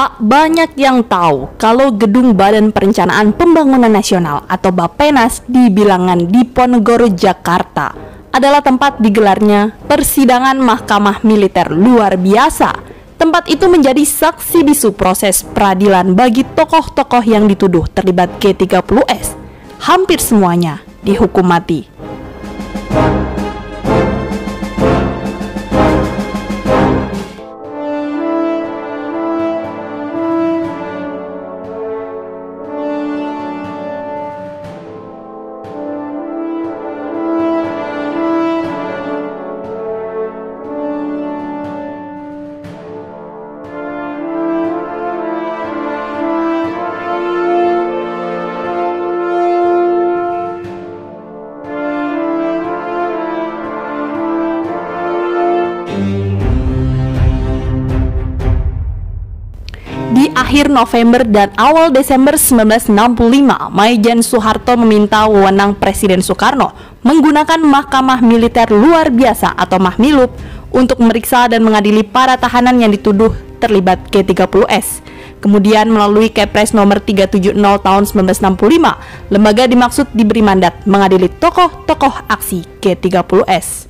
Tak banyak yang tahu kalau gedung Badan Perencanaan Pembangunan Nasional atau Bappenas di Bilangan Diponegoro, Jakarta adalah tempat digelarnya persidangan Mahkamah Militer luar biasa. Tempat itu menjadi saksi bisu proses peradilan bagi tokoh-tokoh yang dituduh terlibat G30S. Hampir semuanya dihukum mati. Di akhir November dan awal Desember 1965, Maijen Soeharto meminta wewenang Presiden Soekarno menggunakan Mahkamah Militer Luar Biasa atau Mahmilub untuk memeriksa dan mengadili para tahanan yang dituduh terlibat G30S. Kemudian melalui Kepres nomor 370 tahun 1965, lembaga dimaksud diberi mandat mengadili tokoh-tokoh aksi G30S.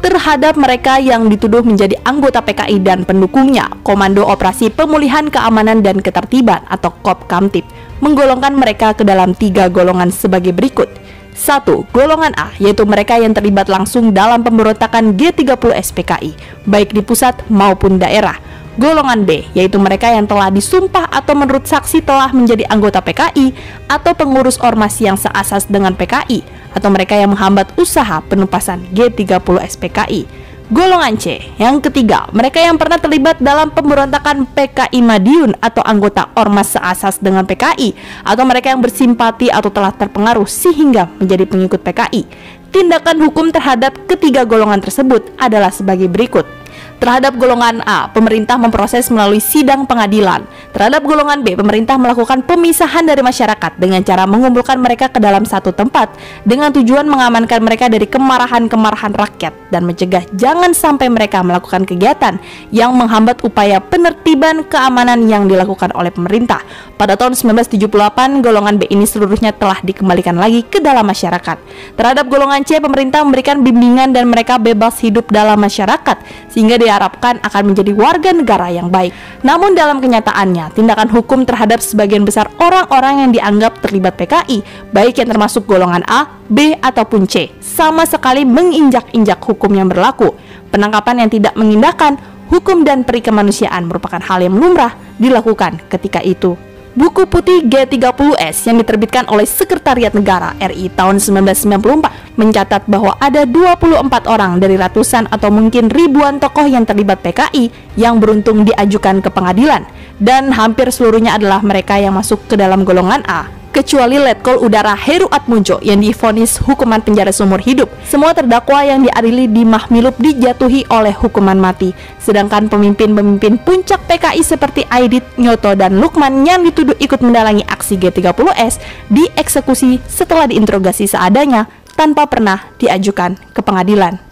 Terhadap mereka yang dituduh menjadi anggota PKI dan pendukungnya, Komando Operasi Pemulihan Keamanan dan Ketertiban atau Kopkamtib menggolongkan mereka ke dalam 3 golongan sebagai berikut. 1. Golongan A, yaitu mereka yang terlibat langsung dalam pemberontakan G30S PKI, baik di pusat maupun daerah. Golongan B, yaitu mereka yang telah disumpah atau menurut saksi telah menjadi anggota PKI atau pengurus ormas yang seasas dengan PKI, atau mereka yang menghambat usaha penumpasan G30S PKI. Golongan C, yang ketiga, mereka yang pernah terlibat dalam pemberontakan PKI Madiun atau anggota ormas seasas dengan PKI, atau mereka yang bersimpati atau telah terpengaruh sehingga menjadi pengikut PKI. Tindakan hukum terhadap ketiga golongan tersebut adalah sebagai berikut. Terhadap golongan A, pemerintah memproses melalui sidang pengadilan. Terhadap golongan B, pemerintah melakukan pemisahan dari masyarakat dengan cara mengumpulkan mereka ke dalam satu tempat dengan tujuan mengamankan mereka dari kemarahan-kemarahan rakyat dan mencegah jangan sampai mereka melakukan kegiatan yang menghambat upaya penertiban keamanan yang dilakukan oleh pemerintah. Pada tahun 1978, golongan B ini seluruhnya telah dikembalikan lagi ke dalam masyarakat. Terhadap golongan C, pemerintah memberikan bimbingan dan mereka bebas hidup dalam masyarakat sehingga diharapkan akan menjadi warga negara yang baik. Namun dalam kenyataannya, tindakan hukum terhadap sebagian besar orang-orang yang dianggap terlibat PKI, baik yang termasuk golongan A, B, ataupun C, sama sekali menginjak-injak hukum yang berlaku. Penangkapan yang tidak mengindahkan hukum dan peri kemanusiaan merupakan hal yang lumrah dilakukan ketika itu. Buku putih G30S yang diterbitkan oleh Sekretariat Negara RI tahun 1994 mencatat bahwa ada 24 orang dari ratusan atau mungkin ribuan tokoh yang terlibat PKI yang beruntung diajukan ke pengadilan, dan hampir seluruhnya adalah mereka yang masuk ke dalam golongan A, kecuali Letkol Udara Heru Atmojo yang divonis hukuman penjara seumur hidup. Semua terdakwa yang diadili di Mahmilub dijatuhi oleh hukuman mati. Sedangkan pemimpin-pemimpin puncak PKI seperti Aidit, Nyoto, dan Lukman yang dituduh ikut mendalangi aksi G30S dieksekusi setelah diinterogasi seadanya tanpa pernah diajukan ke pengadilan.